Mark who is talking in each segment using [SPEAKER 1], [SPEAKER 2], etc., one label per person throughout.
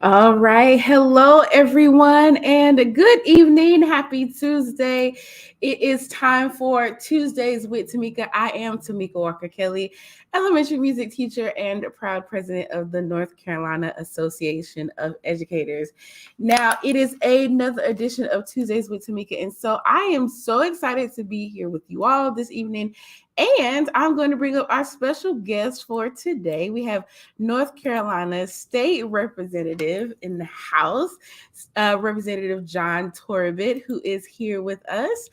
[SPEAKER 1] All right. Hello, everyone, and good evening. Happy Tuesday. It is time for Tuesdays with Tamika. I am Tamika Walker Kelly, elementary music teacher and proud president of the North Carolina Association of Educators. Now, it is another edition of Tuesdays with Tamika, and so I am so excited to be here with you all this evening. And I'm going to bring up our special guest for today. We have North Carolina State Representative in the House, Representative John Torbett, who is here with us.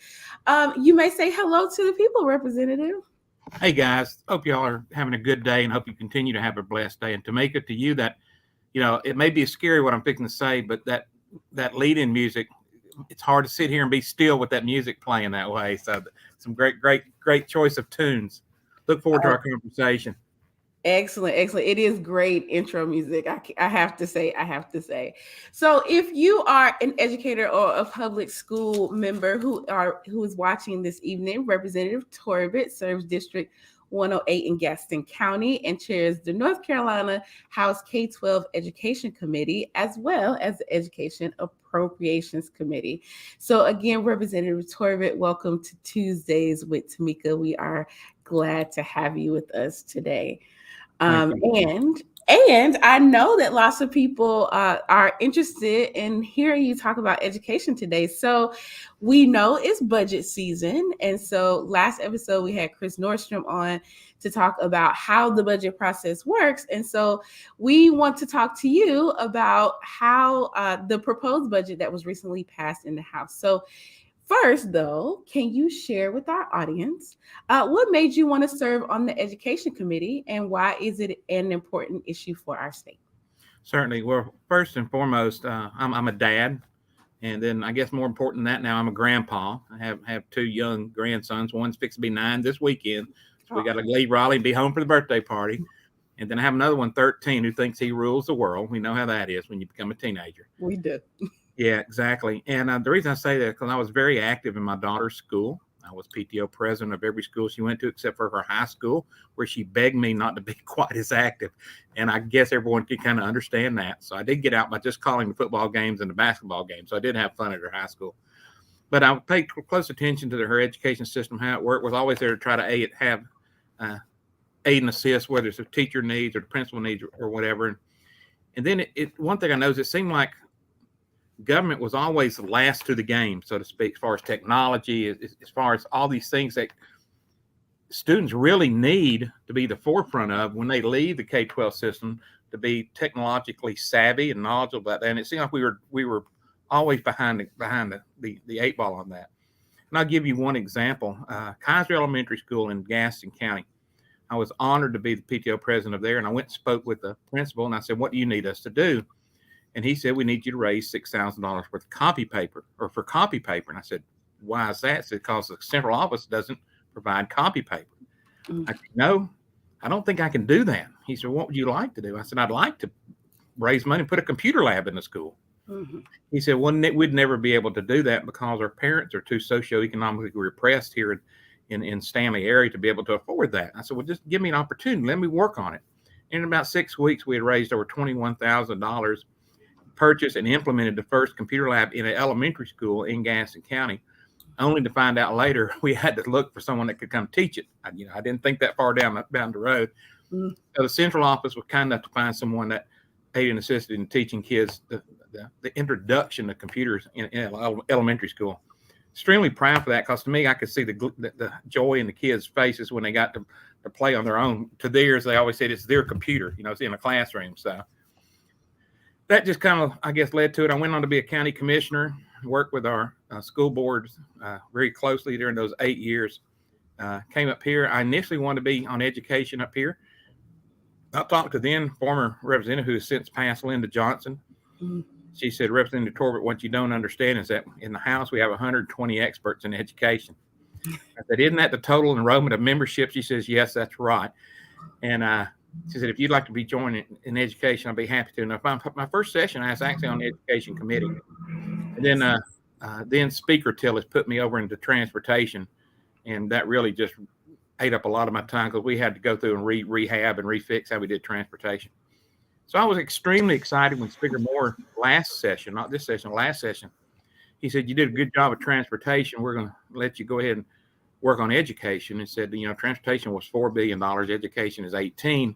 [SPEAKER 1] You may say hello to the people, Representative.
[SPEAKER 2] Hey guys, hope y'all are having a good day and hope you continue to have a blessed day. And to make it to you that, it may be scary what I'm fixing to say, but that lead-in music, it's hard to sit here and be still with that music playing that way. So some great choice of tunes. Look forward to our conversation.
[SPEAKER 1] Excellent, excellent. It is great intro music. I have to say, I have to say. So, if you are an educator or a public school member who is watching this evening, Representative Torbett serves District 108 in Gaston County and chairs the North Carolina House K-12 Education Committee, as well as the Education Appropriations Committee. So, again, Representative Torbett, welcome to Tuesdays with Tamika. We are glad to have you with us today. And I know that lots of people are interested in hearing you talk about education today. So we know it's budget season. And so last episode, we had Chris Nordstrom on to talk about how the budget process works. And so we want to talk to you about how the proposed budget that was recently passed in the House. So first, though, can you share with our audience what made you want to serve on the Education Committee and why is it an important issue for our state?
[SPEAKER 2] Certainly. Well, first and foremost, I'm a dad. And then I guess more important than that now, I'm a grandpa. I have two young grandsons. One's fixed to be 9 this weekend. So we got to leave Raleigh and be home for the birthday party. And then I have another one, 13, who thinks he rules the world. We know how that is when you become a teenager.
[SPEAKER 1] We do.
[SPEAKER 2] Yeah, exactly. And the reason I say that is because I was very active in my daughter's school. I was PTO president of every school she went to except for her high school, where she begged me not to be quite as active. And I guess everyone can kind of understand that. So I did get out by just calling the football games and the basketball games. So I did have fun at her high school. But I paid close attention to her education system, how it worked. Was always there to try to aid and assist, whether it's a teacher needs or the principal needs or whatever. And then one thing I know is it seemed like government was always last to the game, so to speak, as far as technology, as far as all these things that students really need to be the forefront of when they leave the K-12 system, to be technologically savvy and knowledgeable about that. And it seemed like we were always behind the eight ball on that. And I'll give you one example. Kaiser Elementary School in Gaston County. I was honored to be the PTO president of there, and I went and spoke with the principal, and I said, "What do you need us to do?" And he said, "We need you to raise $6,000 worth of copy paper for copy paper." And I said, "Why is that?" He said, "Because the central office doesn't provide copy paper." I said, "No, I don't think I can do that." He said, "What would you like to do?" I said, "I'd like to raise money and put a computer lab in the school." Mm-hmm. He said, "Well, we'd never be able to do that because our parents are too socioeconomically repressed here in Stanley area to be able to afford that." I said, "Well, just give me an opportunity. Let me work on it." In about 6 weeks, we had raised over $21,000, purchased and implemented the first computer lab in an elementary school in Gaston County, only to find out later we had to look for someone that could come teach it. I didn't think that far down the road. Mm-hmm. So the central office was kind enough to find someone that aided and assisted in teaching kids the introduction to computers in elementary school. Extremely proud for that, because to me, I could see the joy in the kids' faces when they got to play on their own. To theirs, they always said it's their computer, it's in a classroom. So that just kind of, I guess, led to it. I went on to be a county commissioner, worked with our school boards very closely during those 8 years. Came up here. I initially wanted to be on education up here. I talked to then former representative who has since passed, Linda Johnson. Mm-hmm. She said, "Representative Torbett, what you don't understand is that in the House, we have 120 experts in education." I said, "Isn't that the total enrollment of membership?" She says, "Yes, that's right." And she said, "If you'd like to be joining in education, I'll be happy to." And my first session, I was actually on the education committee. And then Speaker Tillis put me over into transportation. And that really just ate up a lot of my time, because we had to go through and rehab and refix how we did transportation. So I was extremely excited when Speaker Moore last session, not this session, last session, he said, you did a good job of transportation. We're going to let you go ahead and work on education. And said, transportation was $4 billion. Education is 18.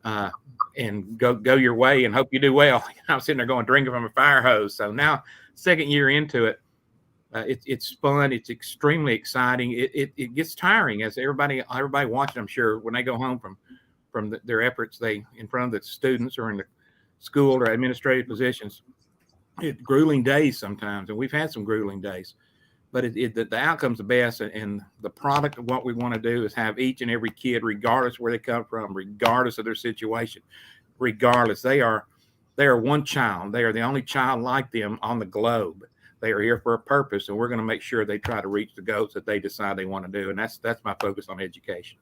[SPEAKER 2] And go your way and hope you do well. I was sitting there going, drinking from a fire hose. So now, second year into it, it's fun. It's extremely exciting. It gets tiring, as everybody watching, I'm sure, when they go home from their efforts, they in front of the students or in the school or administrative positions. It's grueling days sometimes, and we've had some grueling days. But the outcome's the best, and the product of what we want to do is have each and every kid, regardless of where they come from, regardless of their situation, regardless, they are one child. They are the only child like them on the globe. They are here for a purpose, and we're going to make sure they try to reach the goals that they decide they want to do. And that's my focus on education.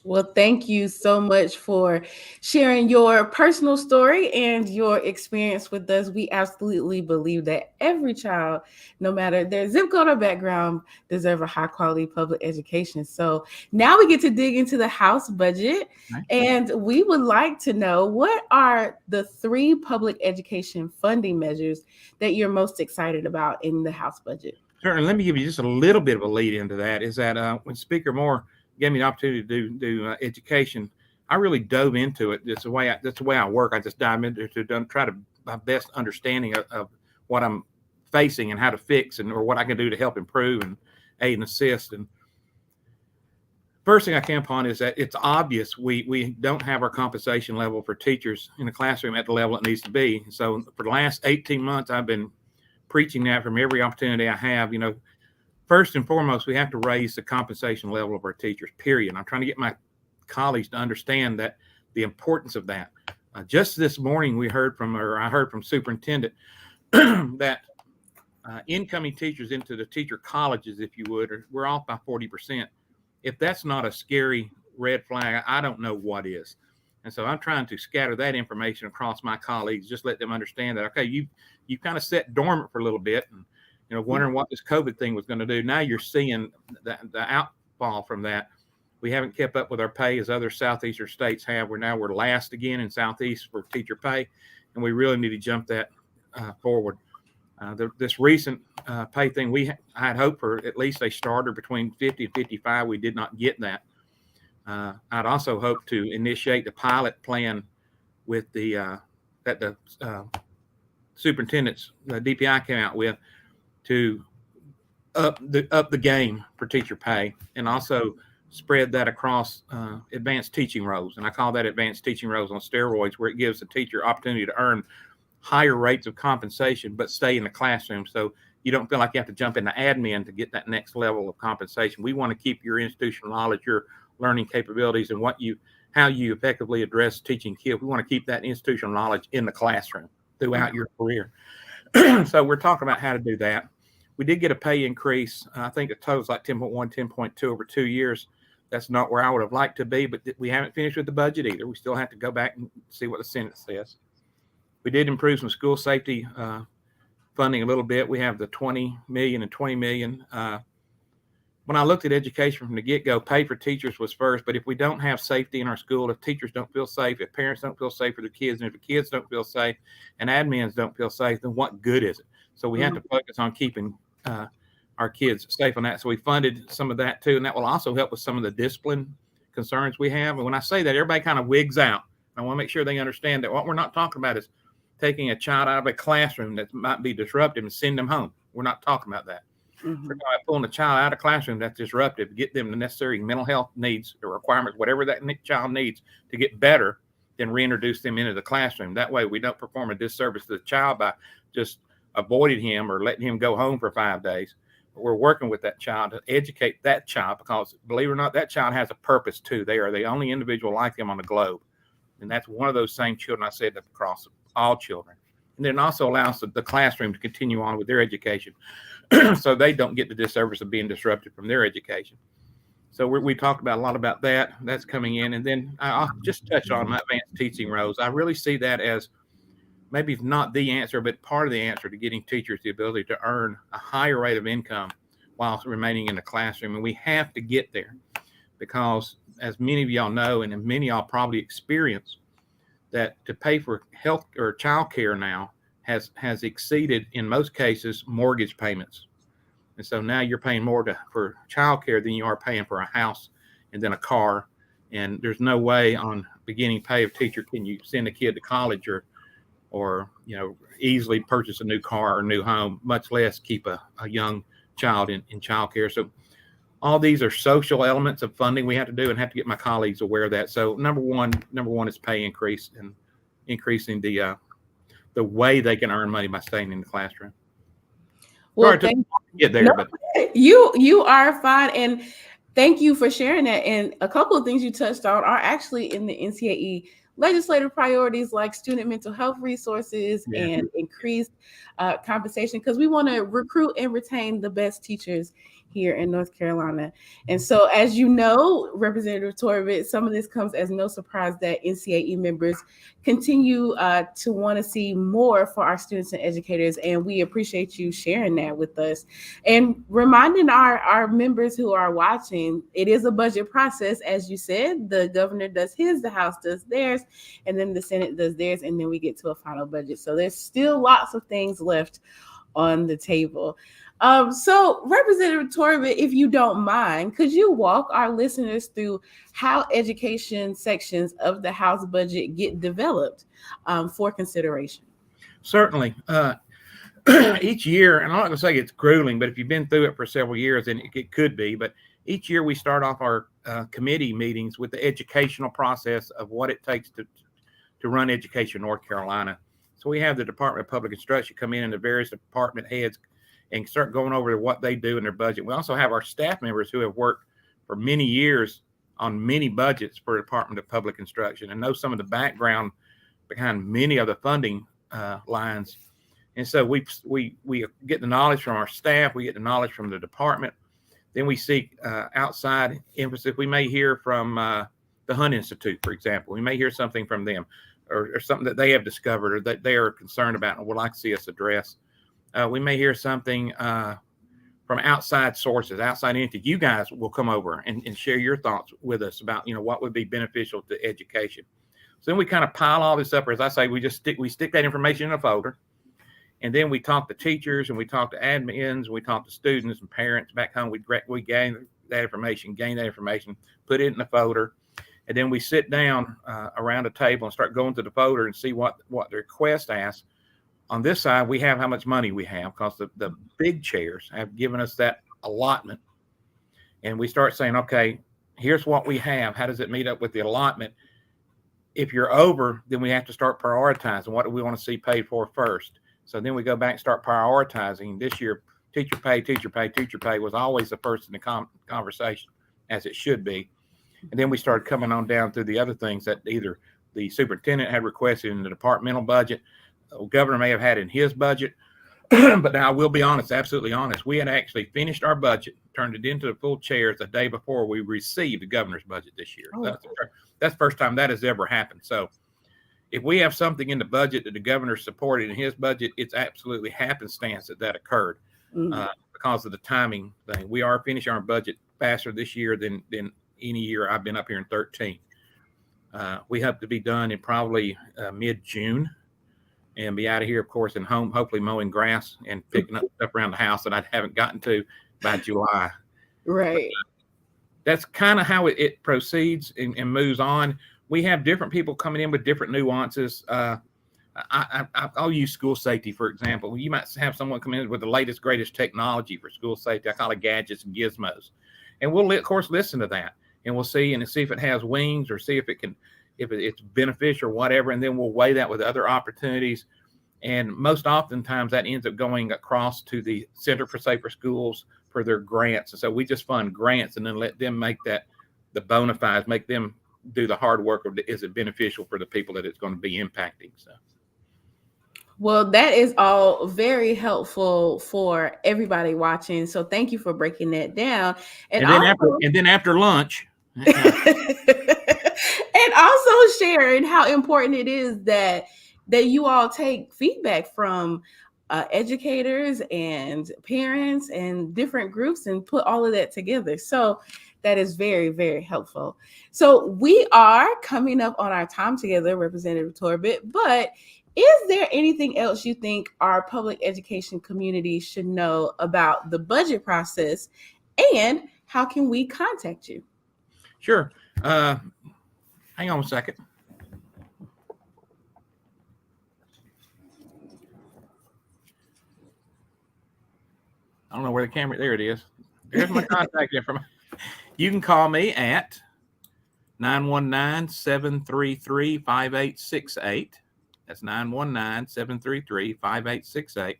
[SPEAKER 1] Well, thank you so much for sharing your personal story and your experience with us. We absolutely believe that every child, no matter their zip code or background, deserve a high quality public education. So now we get to dig into the House budget, and we would like to know, what are the 3 public education funding measures that you're most excited about in the House budget?
[SPEAKER 2] Certainly. Let me give you just a little bit of a lead into that. Is that when Speaker Moore gave me the opportunity to do education, I really dove into it. That's the way I work. I just dive into it to try to my best understanding of what I'm facing and how to fix or what I can do to help improve and aid and assist. And first thing I came upon is that it's obvious we don't have our compensation level for teachers in the classroom at the level it needs to be. So for the last 18 months, I've been preaching that from every opportunity I have. First and foremost, we have to raise the compensation level of our teachers, period. And I'm trying to get my colleagues to understand that the importance of that. Just this morning, I heard from superintendent that incoming teachers into the teacher colleges, if you would, we're off by 40%. If that's not a scary red flag, I don't know what is. And so I'm trying to scatter that information across my colleagues, just let them understand that, okay, you kind of sat dormant for a little bit and, wondering what this COVID thing was going to do. Now you're seeing the outfall from that. We haven't kept up with our pay as other Southeastern states have. We're last again in Southeast for teacher pay, and we really need to jump that forward. This recent pay thing, I had hoped for at least a starter between 50 and 55. We did not get that. I'd also hoped to initiate the pilot plan with the superintendents, the DPI came out with, to up the game for teacher pay, and also spread that across advanced teaching roles. And I call that advanced teaching roles on steroids, where it gives the teacher opportunity to earn higher rates of compensation, but stay in the classroom. So you don't feel like you have to jump into admin to get that next level of compensation. We want to keep your institutional knowledge, your learning capabilities, and how you effectively address teaching kids. We want to keep that institutional knowledge in the classroom throughout your career. So we're talking about how to do that. We did get a pay increase. I think the total is like 10.1, 10.2 over 2 years. That's not where I would have liked to be, but we haven't finished with the budget either. We still have to go back and see what the Senate says. We did improve some school safety funding a little bit. We have the $20 million and $20 million. When I looked at education from the get-go, pay for teachers was first. But if we don't have safety in our school, if teachers don't feel safe, if parents don't feel safe for their kids, and if the kids don't feel safe and admins don't feel safe, then what good is it? So we have to focus on keeping our kids safe on that. So we funded some of that too. And that will also help with some of the discipline concerns we have. And when I say that, everybody kind of wigs out. I want to make sure they understand that what we're not talking about is taking a child out of a classroom that might be disruptive and send them home. We're not talking about that. We're talking about pulling a child out of a classroom that's disruptive, get them the necessary mental health needs or requirements, whatever that child needs to get better, then reintroduce them into the classroom. That way we don't perform a disservice to the child by just avoiding him or letting him go home for 5 days. We're working with that child to educate that child, because believe it or not, that child has a purpose too. They are the only individual like them on the globe. And that's one of those same children I said across all children. And then also allows the classroom to continue on with their education so they don't get the disservice of being disrupted from their education. So we talked about a lot about that. That's coming in. And then I'll just touch on my advanced teaching roles. I really see that as maybe not the answer, but part of the answer to getting teachers the ability to earn a higher rate of income while remaining in the classroom. And we have to get there because, as many of y'all know, and many of y'all probably experience, that to pay for health or child care now has exceeded in most cases mortgage payments. And so now you're paying more for child care than you are paying for a house and then a car. And there's no way on beginning pay of teacher can you send a kid to college or easily purchase a new car or new home, much less keep a young child in child care. So all these are social elements of funding we have to do and have to get my colleagues aware of that. So number one is pay increase and increasing the way they can earn money by staying in the classroom.
[SPEAKER 1] Well,
[SPEAKER 2] Sorry to get there, but
[SPEAKER 1] you are fine, and thank you for sharing that. And a couple of things you touched on are actually in the NCAE legislative priorities, like student mental health resources and increased compensation, because we want to recruit and retain the best teachers here in North Carolina. And so, as you know, Representative Torbett, some of this comes as no surprise that NCAE members continue to want to see more for our students and educators. And we appreciate you sharing that with us and reminding our members who are watching, it is a budget process. As you said, the governor does his, the House does theirs, and then the Senate does theirs, and then we get to a final budget. So there's still lots of things left on the table. So Representative Torbett, if you don't mind, could you walk our listeners through how education sections of the House budget get developed for consideration?
[SPEAKER 2] Certainly. Each year, and I'm not going to say it's grueling, but if you've been through it for several years, then it could be. But each year we start off our committee meetings with the educational process of what it takes to run education in North Carolina. So we have the Department of Public Instruction come in and the various department heads and start going over what they do in their budget. We also have our staff members who have worked for many years on many budgets for the Department of Public Instruction and know some of the background behind many of the funding lines. And so we get the knowledge from our staff, we get the knowledge from the department. Then we seek outside emphasis. We may hear from the Hunt Institute, for example. We may hear something from them or something that they have discovered or that they are concerned about and would like to see us address. We may hear something from outside sources, outside entities. You guys will come over and share your thoughts with us about, what would be beneficial to education. So then we kind of pile all this up, or as I say, we stick that information in a folder. And then we talk to teachers and we talk to admins and we talk to students and parents back home. We gain that information, put it in the folder. And then we sit down around a table and start going to the folder and see what the request asks. On this side, we have how much money we have because the big chairs have given us that allotment. And we start saying, okay, here's what we have. How does it meet up with the allotment? If you're over, then we have to start prioritizing. What do we want to see paid for first? So then we go back and start prioritizing. This year, teacher pay was always the first in the conversation, as it should be. And then we started coming on down through the other things that either the superintendent had requested in the departmental budget, the governor may have had in his budget. But now I will be honest, absolutely honest. We had actually finished our budget, turned it into the full chairs the day before we received the governor's budget this year. Oh. That's the first time that has ever happened. So if we have something in the budget that the governor supported in his budget, it's absolutely happenstance that occurred because of the timing thing. We are finishing our budget faster this year than any year I've been up here in 13. We hope to be done in probably mid-June and be out of here, of course, and home, hopefully mowing grass and picking up stuff around the house that I haven't gotten to by July.
[SPEAKER 1] Right.
[SPEAKER 2] That's kind of how it proceeds and moves on. We have different people coming in with different nuances. I'll use school safety, for example. You might have someone come in with the latest, greatest technology for school safety. I call it gadgets and gizmos. And we'll, of course, listen to that. And we'll see if it has wings or see if it's beneficial or whatever. And then we'll weigh that with other opportunities. And most oftentimes that ends up going across to the Center for Safer Schools for their grants. And so we just fund grants and then let them make that the bona fides, make them do the hard work of is it beneficial for the people that it's going to be impacting. So.
[SPEAKER 1] Well, that is all very helpful for everybody watching. So thank you for breaking that down.
[SPEAKER 2] And then after lunch.
[SPEAKER 1] And also sharing how important it is that you all take feedback from educators and parents and different groups and put all of that together. So That is very, very helpful. So we are coming up on our time together, Representative Torbett, but is there anything else you think our public education community should know about the budget process, and how can we contact you?
[SPEAKER 2] Sure. Hang on a second. I don't know where the camera. There it is. There's my contact information. You can call me at 919-733-5868. That's 919-733-5868.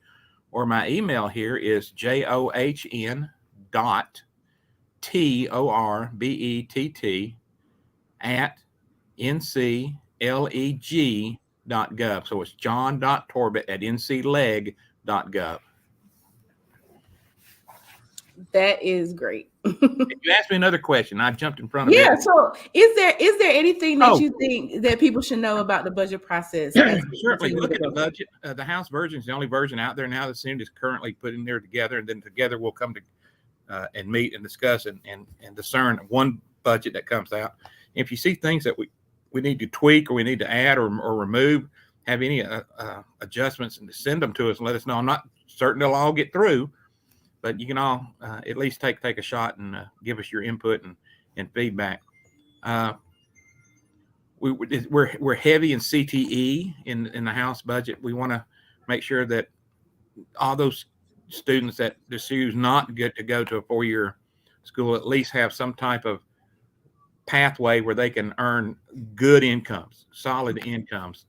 [SPEAKER 2] Or my email here is john.torbett@ncleg.gov. So it's john.torbett@ncleg.gov.
[SPEAKER 1] That is great.
[SPEAKER 2] If you asked me another question, I jumped in front of it.
[SPEAKER 1] Yeah. So is there anything that you think that people should know about the budget process?
[SPEAKER 2] Certainly look at the budget. The House version is the only version out there now. The Senate is currently putting there together, and then together we'll come to and meet and discuss and discern one budget that comes out. If you see things that we need to tweak or we need to add or remove, have any adjustments, and send them to us and let us know. I'm not certain they'll all get through, but you can all at least take a shot and give us your input and feedback. We're heavy in CTE in the House budget. We want to make sure that all those students that choose not get to go to a 4-year school at least have some type of pathway where they can earn good incomes, solid incomes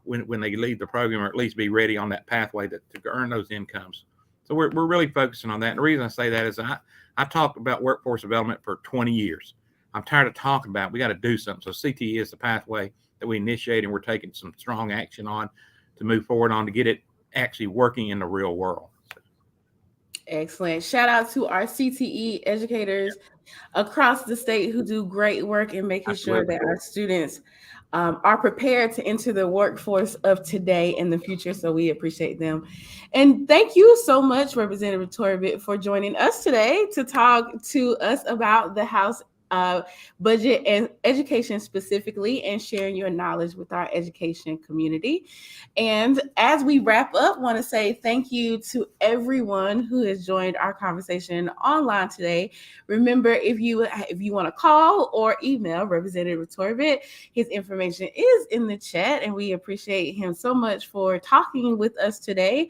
[SPEAKER 2] when they leave the program, or at least be ready on that pathway to earn those incomes. So we're really focusing on that. And the reason I say that is I talked about workforce development for 20 years. I'm tired of talking about it. We got to do something. So CTE is the pathway that we initiate, and we're taking some strong action on to move forward on to get it actually working in the real world.
[SPEAKER 1] Excellent. Shout out to our CTE educators across the state who do great work in making sure that our students are prepared to enter the workforce of today and the future. So we appreciate them. And thank you so much, Representative Torbett, for joining us today to talk to us about the House budget and education specifically, and sharing your knowledge with our education community. And as we wrap up, want to say thank you to everyone who has joined our conversation online today. Remember, if you want to call or email Representative Torbett, his information is in the chat, and we appreciate him so much for talking with us today.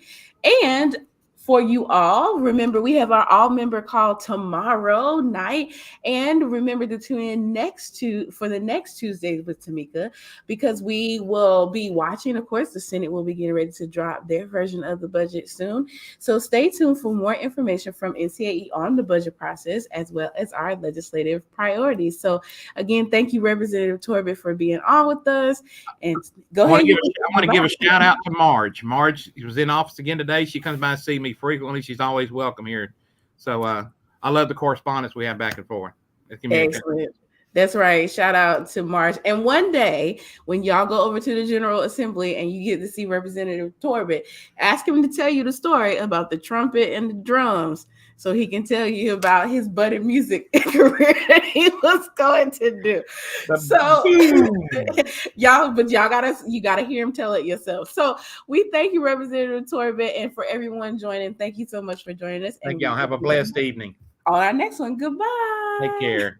[SPEAKER 1] And for you all, remember, we have our all-member call tomorrow night, and remember to tune in for the next Tuesday with Tamika, because we will be watching. Of course, the Senate will be getting ready to drop their version of the budget soon, so stay tuned for more information from NCAE on the budget process as well as our legislative priorities. So again, thank you, Representative Torbett, for being on with us. And go ahead.
[SPEAKER 2] I want to give a shout out to Marge. Marge was in office again today. She comes by and see me frequently. She's always welcome here. So I love the correspondence we have back and forth.
[SPEAKER 1] Excellent. That's right. Shout out to March. And one day when y'all go over to the General Assembly and you get to see Representative Torbett, ask him to tell you the story about the trumpet and the drums, so he can tell you about his budding music career that he was going to do. So y'all gotta hear him tell it yourself. So we thank you, Representative Torbett, and for everyone joining, thank you so much for joining us.
[SPEAKER 2] Thank y'all. Have a blessed evening.
[SPEAKER 1] On our next one. Goodbye.
[SPEAKER 2] Take care.